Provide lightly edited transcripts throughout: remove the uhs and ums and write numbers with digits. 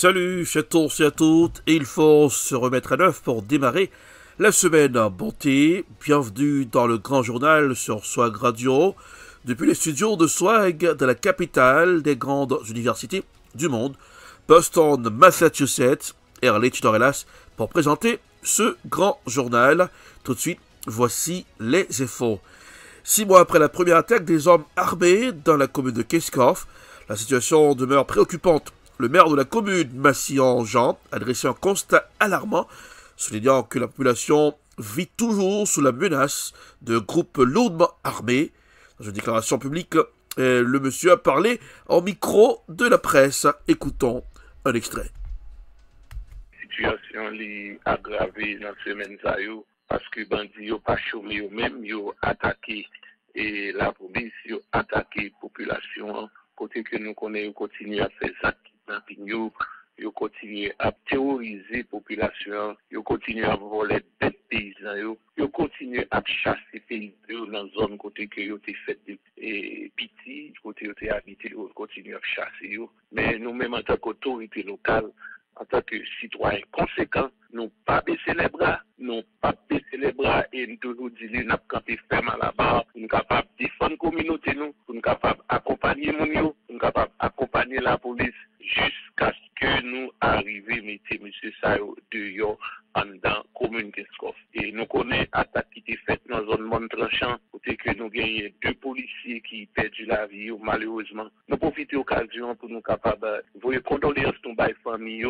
Salut, tous et à toutes, et il faut se remettre à neuf pour démarrer la semaine en bonté. Bienvenue dans le grand journal sur Swag Radio, depuis les studios de Swag de la capitale des grandes universités du monde, Boston, Massachusetts, et Arlette pour présenter ce grand journal. Tout de suite, voici les infos. 6 mois après la première attaque des hommes armés dans la commune de Keskov, la situation demeure préoccupante. Le maire de la commune, Massillon-Jean, a dressé un constat alarmant, soulignant que la population vit toujours sous la menace de groupes lourdement armés. Dans une déclaration publique, le monsieur a parlé en micro de la presse. Écoutons un extrait. La situation est aggravée dans la semaine parce que les bandits n'ont pas chômé eux-mêmes, ils ont attaqué et la police, ils ont attaqué la population. Côté que nous connaissons, continuer à faire ça. Ils continuent à terroriser la population, ils continuent à voler des paysans, ils continuent à chasser les paysans dans la zone côté que ils ont fait des petits, côté ils ont habité, ils continuent à chasser. Mais nous-mêmes, en tant qu'autorité locale, en tant que citoyens conséquents, nous pas baisser les bras, et nous toujours dire nous avons campé ferme à la barre, nous sommes capables de défendre la communauté, nous sommes capables d'accompagner nous sommes capables d'accompagner la police jusqu'à ce que nous arrivions à mettre M. Sayo dehors en dans la commune Keskov. Et nous connaissons l'attaque qui était faite dans la zone Mont-Tranchant, côté que nous gagnons 2 policiers qui perdu la vie, malheureusement. Nous profitons de l'occasion pour nous capables de voyer condoléances à la famille,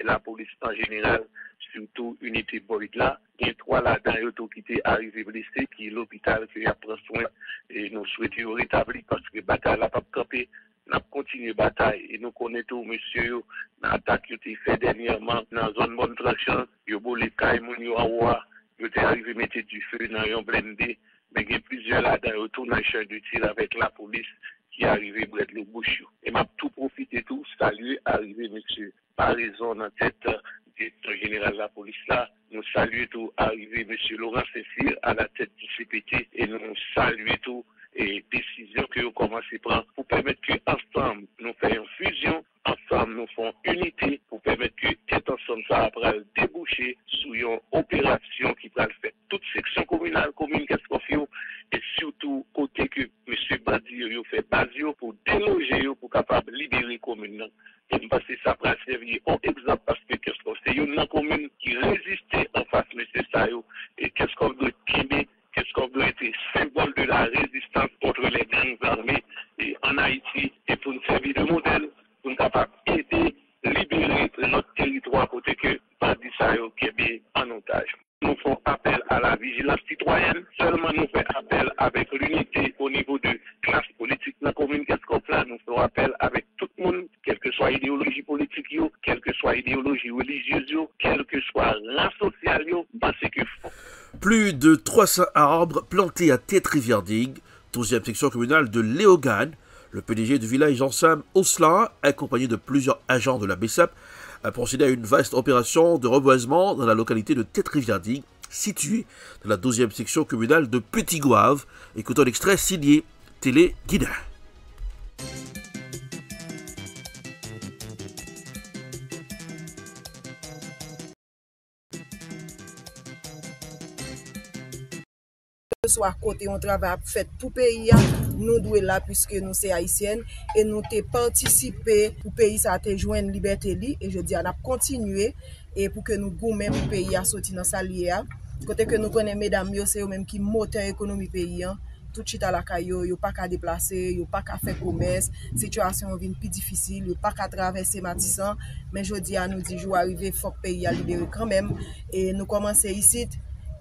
la police en général, surtout unité Boyd là. Il y a 3 là-dedans qui étaient arrivés blessés, qui est l'hôpital qui a pris soin. Et nous souhaitons rétablir parce que la bataille n'a pas campé. Nous avons continué la bataille et nous connaissons, monsieur, l'attaque qui a été faite dernièrement dans la zone Mont-Tranchant. Il y a eu les caïmons en roi, ils sont arrivés à mettre du feu dans un blindé. Mais il y a plusieurs là-dedans, retournent dans le champ de tir avec la police qui est arrivée à brûler le bouche. Et m'a tout profité, tout, saluer, arrivé, monsieur, par raison dans tête directeur général de la police là. Nous saluons tout, arrivé, monsieur Laurent Cécile à la tête du CPT et nous saluons tout. Et décision que nous commençons à prendre pour permettre que ensemble nous fassions fusion, ensemble nous faisons unité pour permettre que cet ensemble ça après déboucher sur une opération qui va faire toute section communale, commune Keskov, et surtout côté que M. Badio fait Badio pour déloger, pour capable libérer la commune. Et parce que ça va servir en exemple parce que Keskov c'est une commune qui résistait en face de M. Sayo et Keskov doit quitter. Keskov doit être symbole de la résistance contre les gangs armés et en Haïti et pour nous servir de modèle, pour nous capables d'aider, libérer notre territoire côté que Badi Sayo qui est bien en otage. Nous faisons appel à la vigilance citoyenne, seulement nous faisons appel avec l'unité au niveau de classe politique dans la commune Keskov là, nous faisons appel avec tout le monde, quelle que soit l'idéologie politique, quelle que soit l'idéologie religieuse, quelle que soit race sociale, parce que plus de 300 arbres plantés à Tête-Rivière-Digue, 12e section communale de Léogane. Le PDG du village Jean-Sam Oslan, accompagné de plusieurs agents de la BESAP, a procédé à une vaste opération de reboisement dans la localité de Tête-Rivière-Digue, située dans la 12e section communale de Petit-Gouave. Écoutons l'extrait signé Télé Guinéen. Soit côté on travail fait pour pays nous doit là puisque nous c'est haïtienne et nous t'ai participé pour pays ça te joindre liberté li et je dis on a continuer et pour que nous goûter pour pays à sortir dans sa lié côté que nous connaît mesdames yo c'est eux même qui moteur économie pays tout chit à la caillou yo pas qu'à déplacer yo pas qu'à faire commerce situation vient plus difficile yo pas qu'à traverser Matissan mais je dis à nous dit jour arriver faut pays à libérer quand même et nous commencer ici.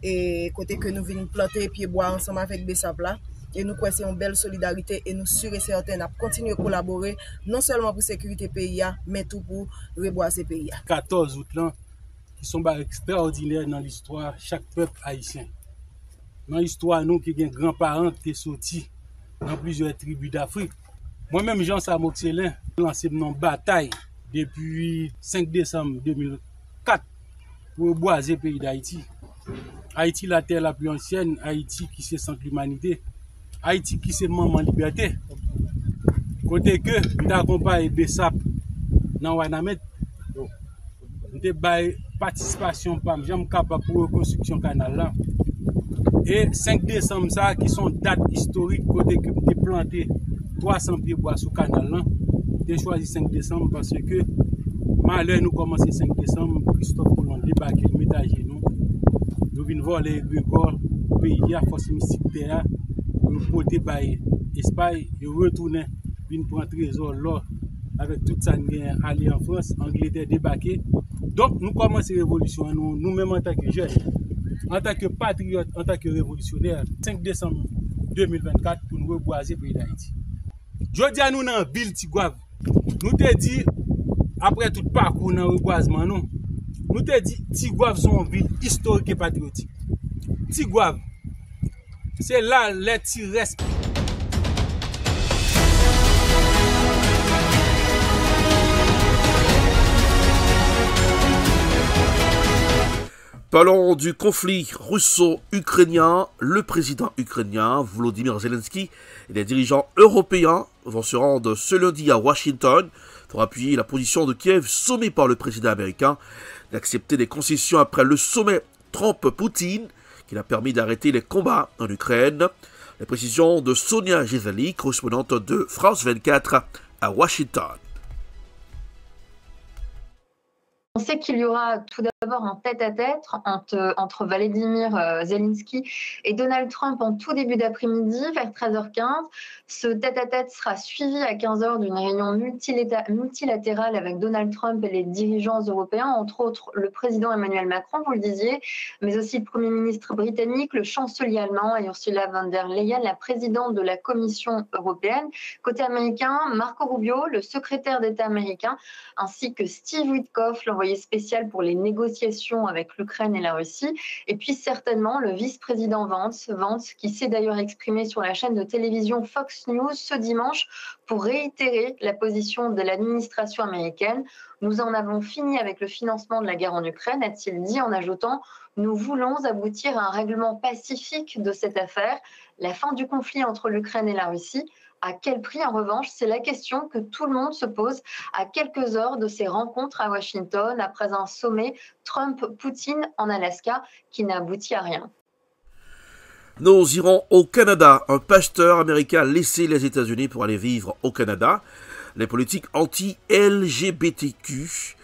Et côté que nous venons planter pieds bois ensemble avec BESAP là et nous croyons c'est une belle solidarité et nous sûrs et certains à continuer à collaborer non seulement pour sécurité pays mais tout pour reboiser pays. 14 août là qui sont extraordinaires dans l'histoire chaque peuple haïtien. Dans l'histoire nous qui avons grands-parents qui sont sortis dans plusieurs tribus d'Afrique. Moi-même Jean-Sam Oxelin lancé une bataille depuis 5 décembre 2004 pour reboiser le pays d'Haïti. Haïti, la terre la plus ancienne, Haïti qui c'est centre l'humanité, Haïti qui c'est maman liberté. Côté que nous accompagnons BESAP dans Wanamet, nous avons participation PAM, j'aime capable pour la reconstruction canal là. Et 5 décembre, ça, qui sont dates historiques, côté que nous planté 300 pieds bois sous le canal là. J'ai choisi 5 décembre parce que, malheur, nous commençons 5 décembre, Christophe Colomb débarque le métager nous. Nous venons voir les Grégor, pays à force mystique terre, nous porter bail Espagne, nous retournons, venir prendre trésor là, avec toute ça, nous aller en France, Angleterre débarquer. Donc, nous commençons la révolution, nous-mêmes en tant que jeunes, en tant que patriotes, en tant que révolutionnaires, 5 décembre 2024 pour nous reboiser le pays d'Haïti. Je dis à nous dans la ville Tigouave, nous te dit, après tout parcours dans le reboisement, nous te dit Tigouave sont une ville historique et patriotique. Tigouave, c'est là les petits restes. Parlons du conflit russo-ukrainien. Le président ukrainien Volodymyr Zelensky et les dirigeants européens vont se rendre ce lundi à Washington pour appuyer la position de Kiev, sommée par le président américain d'accepter des concessions après le sommet Trump-Poutine qui a permis d'arrêter les combats en Ukraine. Les précisions de Sonia Ghezali, correspondante de France 24 à Washington. On sait qu'il y aura tout d'abord un tête-à-tête entre Volodymyr Zelensky et Donald Trump en tout début d'après-midi, vers 13h15. Ce tête-à-tête sera suivi à 15h d'une réunion multilatérale avec Donald Trump et les dirigeants européens, entre autres le président Emmanuel Macron, vous le disiez, mais aussi le Premier ministre britannique, le chancelier allemand et Ursula von der Leyen, la présidente de la Commission européenne. Côté américain, Marco Rubio, le secrétaire d'État américain, ainsi que Steve Witkoff, l'envoyé spécial pour les négociations avec l'Ukraine et la Russie, et puis certainement le vice-président Vance, qui s'est d'ailleurs exprimé sur la chaîne de télévision Fox News ce dimanche pour réitérer la position de l'administration américaine. Nous en avons fini avec le financement de la guerre en Ukraine, a-t-il dit en ajoutant « Nous voulons aboutir à un règlement pacifique de cette affaire, la fin du conflit entre l'Ukraine et la Russie. À quel prix, en revanche, c'est la question que tout le monde se pose à quelques heures de ces rencontres à Washington après un sommet Trump-Poutine en Alaska qui n'a abouti à rien. Nous irons au Canada. Un pasteur américain a laissé les États-Unis pour aller vivre au Canada. Les politiques anti-LGBTQ+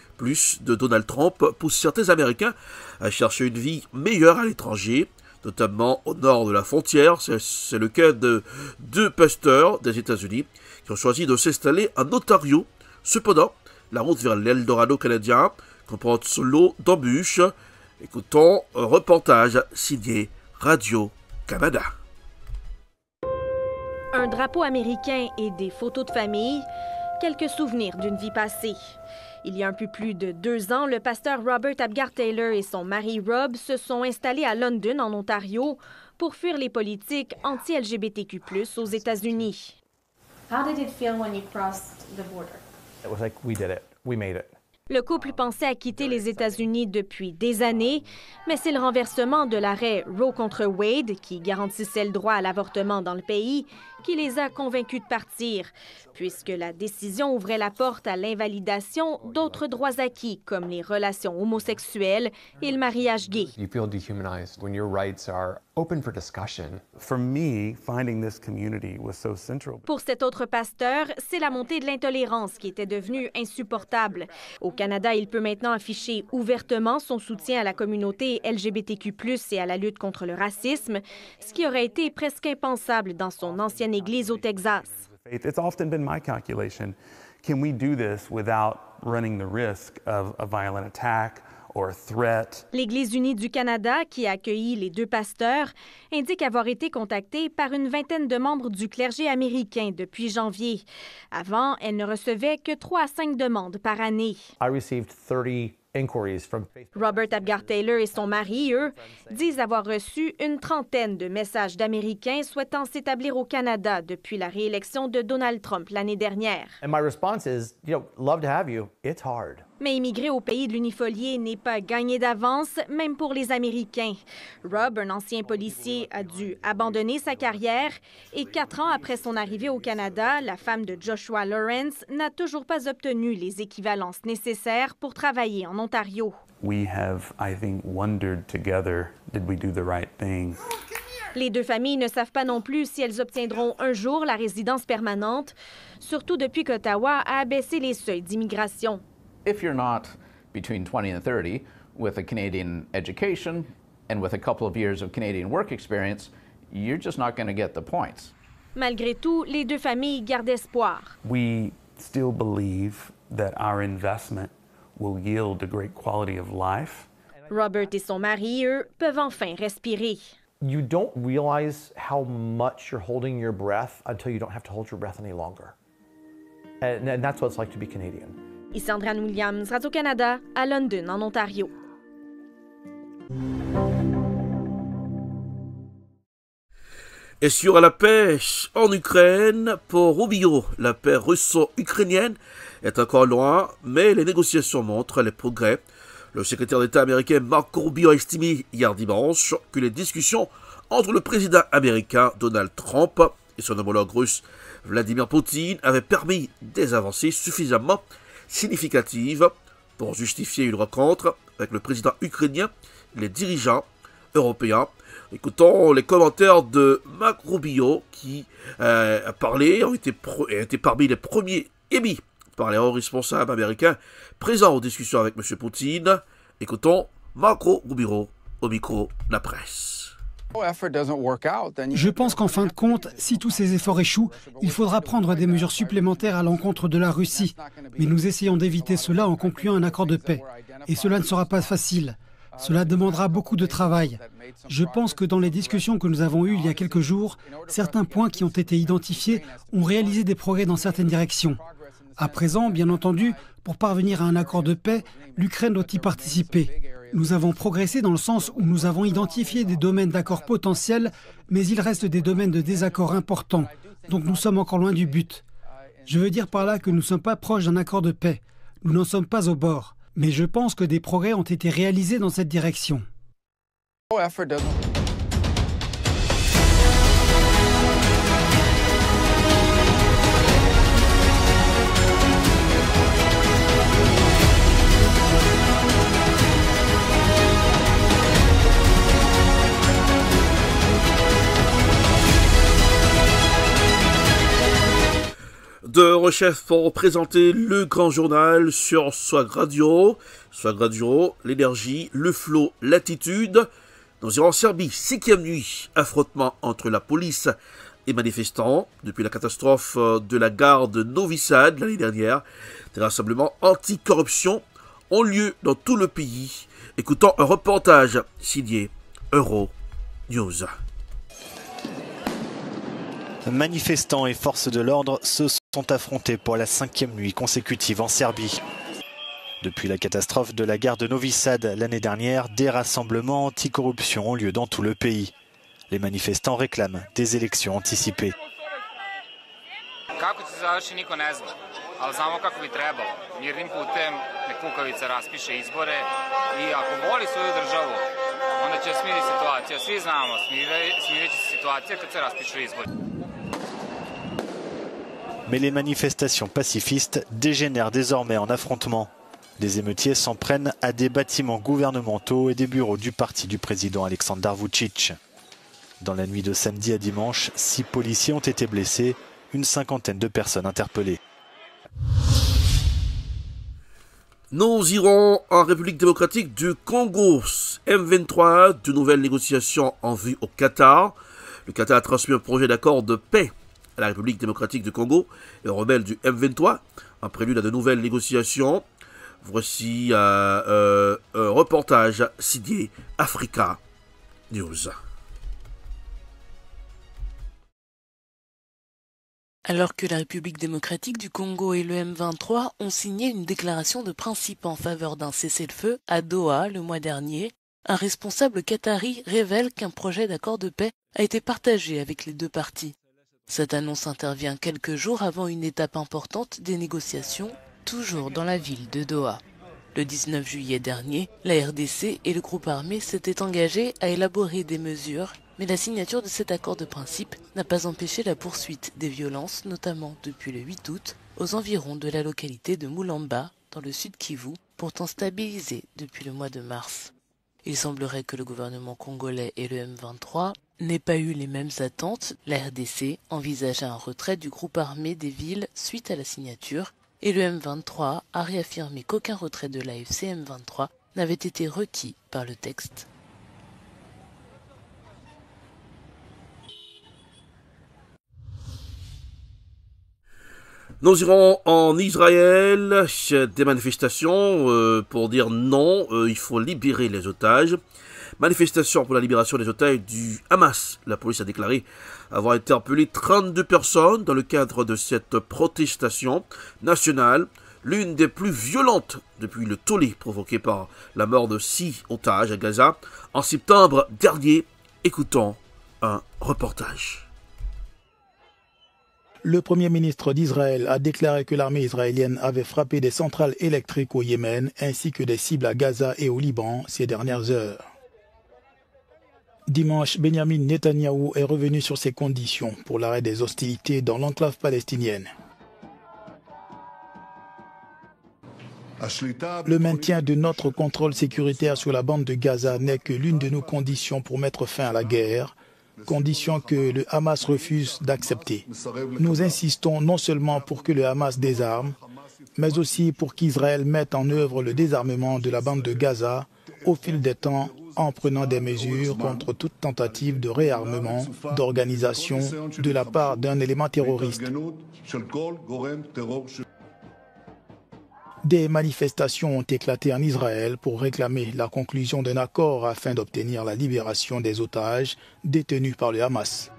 de Donald Trump poussent certains Américains à chercher une vie meilleure à l'étranger, notamment au nord de la frontière. C'est le cas de 2 pasteurs des États-Unis qui ont choisi de s'installer en Ontario. Cependant, la route vers l'Eldorado canadien comporte son lot d'embûches. Écoutons un reportage signé Radio-Canada. Un drapeau américain et des photos de famille, quelques souvenirs d'une vie passée. Il y a un peu plus de 2 ans, le pasteur Robert Abgar-Taylor et son mari Rob se sont installés à London, en Ontario, pour fuir les politiques anti-LGBTQ+ aux États-Unis. How did it feel when you crossed the border? It was like we did it. We made it. Le couple pensait à quitter les États-Unis depuis des années, mais c'est le renversement de l'arrêt Roe contre Wade, qui garantissait le droit à l'avortement dans le pays, qui les a convaincus de partir, puisque la décision ouvrait la porte à l'invalidation d'autres droits acquis, comme les relations homosexuelles et le mariage gay. You feel dehumanized when your rights are open for discussion. For me, finding this community was so central. Pour cet autre pasteur, c'est la montée de l'intolérance qui était devenue insupportable. Au Canada, il peut maintenant afficher ouvertement son soutien à la communauté LGBTQ+ et à la lutte contre le racisme, ce qui aurait été presque impensable dans son ancienne église au Texas. It's often been my calculation, can we do this without running the risk of a violent attack or a threat? L'Église unie du Canada, qui a accueilli les 2 pasteurs, indique avoir été contactée par une vingtaine de membres du clergé américain depuis janvier. Avant, elle ne recevait que 3 à 5 demandes par année. I received 30 inquiries from Facebook. Robert Abgar-Taylor et son mari, eux, disent avoir reçu une trentaine de messages d'Américains souhaitant s'établir au Canada depuis la réélection de Donald Trump l'année dernière. And my response is, love to have you. It's hard. Mais immigrer au pays de l'unifolié n'est pas gagné d'avance, même pour les Américains. Rob, un ancien policier, a dû abandonner sa carrière et 4 ans après son arrivée au Canada, la femme de Joshua Lawrence n'a toujours pas obtenu les équivalences nécessaires pour travailler en Ontario. We have, I think, wondered together, did we do the right thing? Les deux familles ne savent pas non plus si elles obtiendront un jour la résidence permanente, surtout depuis qu'Ottawa a abaissé les seuils d'immigration. If you're not between 20 and 30 with a Canadian education and with a couple of years of Canadian work experience, you're just not going to get the points. Malgré tout, les deux familles gardent espoir. We still believe that our investment will yield a great quality of life. Robert et son mari, eux, peuvent enfin respirer. You don't realize how much you're holding your breath until you don't have to hold your breath any longer. And that's what it's like to be Canadian. Ici Andréane Williams, Radio-Canada, à London, en Ontario. Et sur la paix en Ukraine, pour Rubio, la paix russo-ukrainienne est encore loin, mais les négociations montrent les progrès. Le secrétaire d'État américain Marco Rubio a estimé hier dimanche que les discussions entre le président américain Donald Trump et son homologue russe Vladimir Poutine avaient permis des avancées suffisamment significatives pour justifier une rencontre avec le président ukrainien et les dirigeants européens. Écoutons les commentaires de Marco Rubio qui a parlé, ont été parmi les premiers émis par les hauts responsables américains présents aux discussions avec M. Poutine. Écoutons Marco Rubio au micro de la presse. Je pense qu'en fin de compte, si tous ces efforts échouent, il faudra prendre des mesures supplémentaires à l'encontre de la Russie. Mais nous essayons d'éviter cela en concluant un accord de paix. Et cela ne sera pas facile. Cela demandera beaucoup de travail. Je pense que dans les discussions que nous avons eues il y a quelques jours, certains points qui ont été identifiés ont réalisé des progrès dans certaines directions. À présent, bien entendu, pour parvenir à un accord de paix, l'Ukraine doit y participer. Nous avons progressé dans le sens où nous avons identifié des domaines d'accord potentiels, mais il reste des domaines de désaccord importants, donc nous sommes encore loin du but. Je veux dire par là que nous ne sommes pas proches d'un accord de paix. Nous n'en sommes pas au bord. Mais je pense que des progrès ont été réalisés dans cette direction. De Rechef pour présenter le grand journal sur Swag Radio. Swag Radio, l'énergie, le flot, l'attitude. Nous irons en Serbie, 5e nuit, affrontement entre la police et manifestants. Depuis la catastrophe de la gare de Novi Sad l'année dernière, des rassemblements anti-corruption ont lieu dans tout le pays. Écoutons un reportage signé Euro News. Manifestants et forces de l'ordre se sont affrontés pour la 5e nuit consécutive en Serbie. Depuis la catastrophe de la gare de Novi Sad l'année dernière, des rassemblements anti-corruption ont lieu dans tout le pays. Les manifestants réclament des élections anticipées. Mais les manifestations pacifistes dégénèrent désormais en affrontements. Les émeutiers s'en prennent à des bâtiments gouvernementaux et des bureaux du parti du président Aleksandar Vučić. Dans la nuit de samedi à dimanche, 6 policiers ont été blessés, une 50aine de personnes interpellées. Nous irons en République démocratique du Congo. M23, de nouvelles négociations en vue au Qatar. Le Qatar a transmis un projet d'accord de paix à la République démocratique du Congo et aux rebelles du M23, en prélude à de nouvelles négociations. Voici un reportage signé Africa News. Alors que la République démocratique du Congo et le M23 ont signé une déclaration de principe en faveur d'un cessez-le-feu à Doha le mois dernier, un responsable qatari révèle qu'un projet d'accord de paix a été partagé avec les deux parties. Cette annonce intervient quelques jours avant une étape importante des négociations, toujours dans la ville de Doha. Le 19 juillet dernier, la RDC et le groupe armé s'étaient engagés à élaborer des mesures, mais la signature de cet accord de principe n'a pas empêché la poursuite des violences, notamment depuis le 8 août, aux environs de la localité de Moulamba, dans le sud Kivu, pourtant stabilisé depuis le mois de mars. Il semblerait que le gouvernement congolais et le M23 n'aient pas eu les mêmes attentes. La RDC envisageait un retrait du groupe armé des villes suite à la signature et le M23 a réaffirmé qu'aucun retrait de l'AFC M23 n'avait été requis par le texte. Nous irons en Israël, des manifestations pour dire non, il faut libérer les otages. Manifestation pour la libération des otages du Hamas. La police a déclaré avoir interpellé 32 personnes dans le cadre de cette protestation nationale, l'une des plus violentes depuis le tollé provoqué par la mort de 6 otages à Gaza en septembre dernier. Écoutons un reportage. Le Premier ministre d'Israël a déclaré que l'armée israélienne avait frappé des centrales électriques au Yémen ainsi que des cibles à Gaza et au Liban ces dernières heures. Dimanche, Benjamin Netanyahou est revenu sur ses conditions pour l'arrêt des hostilités dans l'enclave palestinienne. Le maintien de notre contrôle sécuritaire sur la bande de Gaza n'est que l'une de nos conditions pour mettre fin à la guerre, condition que le Hamas refuse d'accepter. Nous insistons non seulement pour que le Hamas désarme, mais aussi pour qu'Israël mette en œuvre le désarmement de la bande de Gaza au fil des temps en prenant des mesures contre toute tentative de réarmement, d'organisation de la part d'un élément terroriste. Des manifestations ont éclaté en Israël pour réclamer la conclusion d'un accord afin d'obtenir la libération des otages détenus par le Hamas.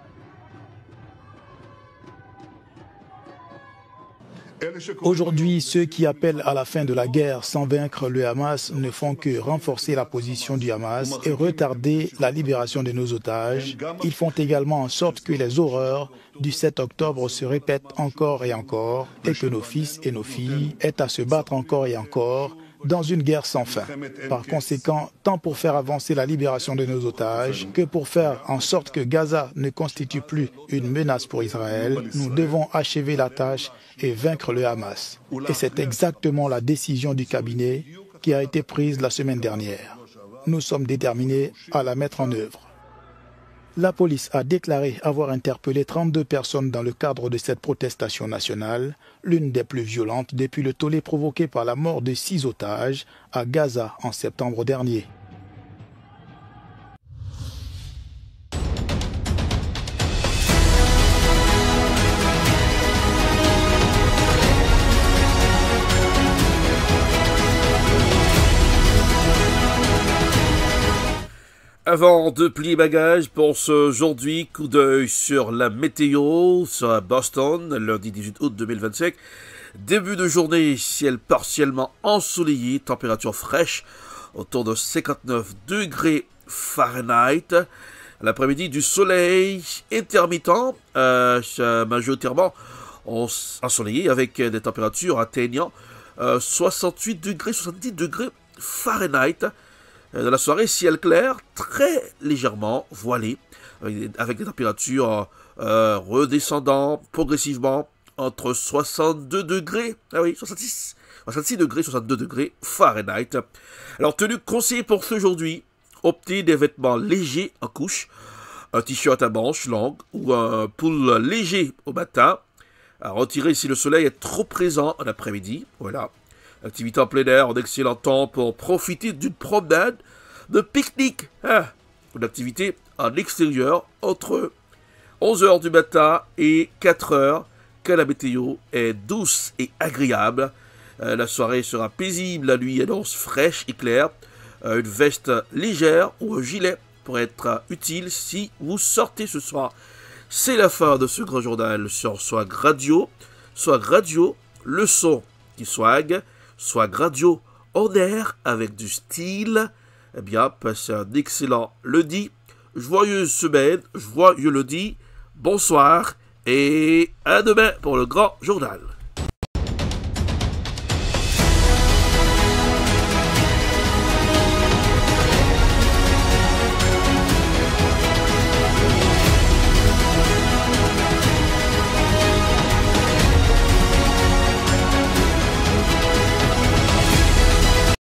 Aujourd'hui, ceux qui appellent à la fin de la guerre sans vaincre le Hamas ne font que renforcer la position du Hamas et retarder la libération de nos otages. Ils font également en sorte que les horreurs du 7 octobre se répètent encore et encore et que nos fils et nos filles aient à se battre encore et encore dans une guerre sans fin. Par conséquent, tant pour faire avancer la libération de nos otages que pour faire en sorte que Gaza ne constitue plus une menace pour Israël, nous devons achever la tâche et vaincre le Hamas. Et c'est exactement la décision du cabinet qui a été prise la semaine dernière. Nous sommes déterminés à la mettre en œuvre. La police a déclaré avoir interpellé 32 personnes dans le cadre de cette protestation nationale, l'une des plus violentes depuis le tollé provoqué par la mort de 6 otages à Gaza en septembre dernier. Avant de plier bagages pour ce aujourd'hui, coup d'œil sur la météo, à Boston, lundi 18 août 2025. Début de journée, ciel partiellement ensoleillé, température fraîche, autour de 59 degrés Fahrenheit. L'après-midi, du soleil intermittent, majoritairement ensoleillé, avec des températures atteignant 68 degrés, 70 degrés Fahrenheit. Dans la soirée, ciel clair, très légèrement voilé, avec des températures redescendant progressivement entre 62 degrés, 66 degrés, 62 degrés Fahrenheit. Alors, tenue conseillée pour ce aujourd'hui, optez des vêtements légers en couche, un t-shirt à manches longues ou un pull léger au matin, à retirer si le soleil est trop présent en après-midi, voilà. Activité en plein air, en excellent temps pour profiter d'une promenade, de pique-nique, une activité en extérieur entre 11h du matin et 4h, quand la météo est douce et agréable. La soirée sera paisible, la nuit annonce fraîche et claire. Une veste légère ou un gilet pourrait être utile si vous sortez ce soir. C'est la fin de ce grand journal sur Swag Radio. Swag Radio, le son qui swag. Swag Radio en air avec du style. Eh bien, passez un excellent lundi. Joyeuse semaine, joyeux lundi. Bonsoir et à demain pour le grand journal.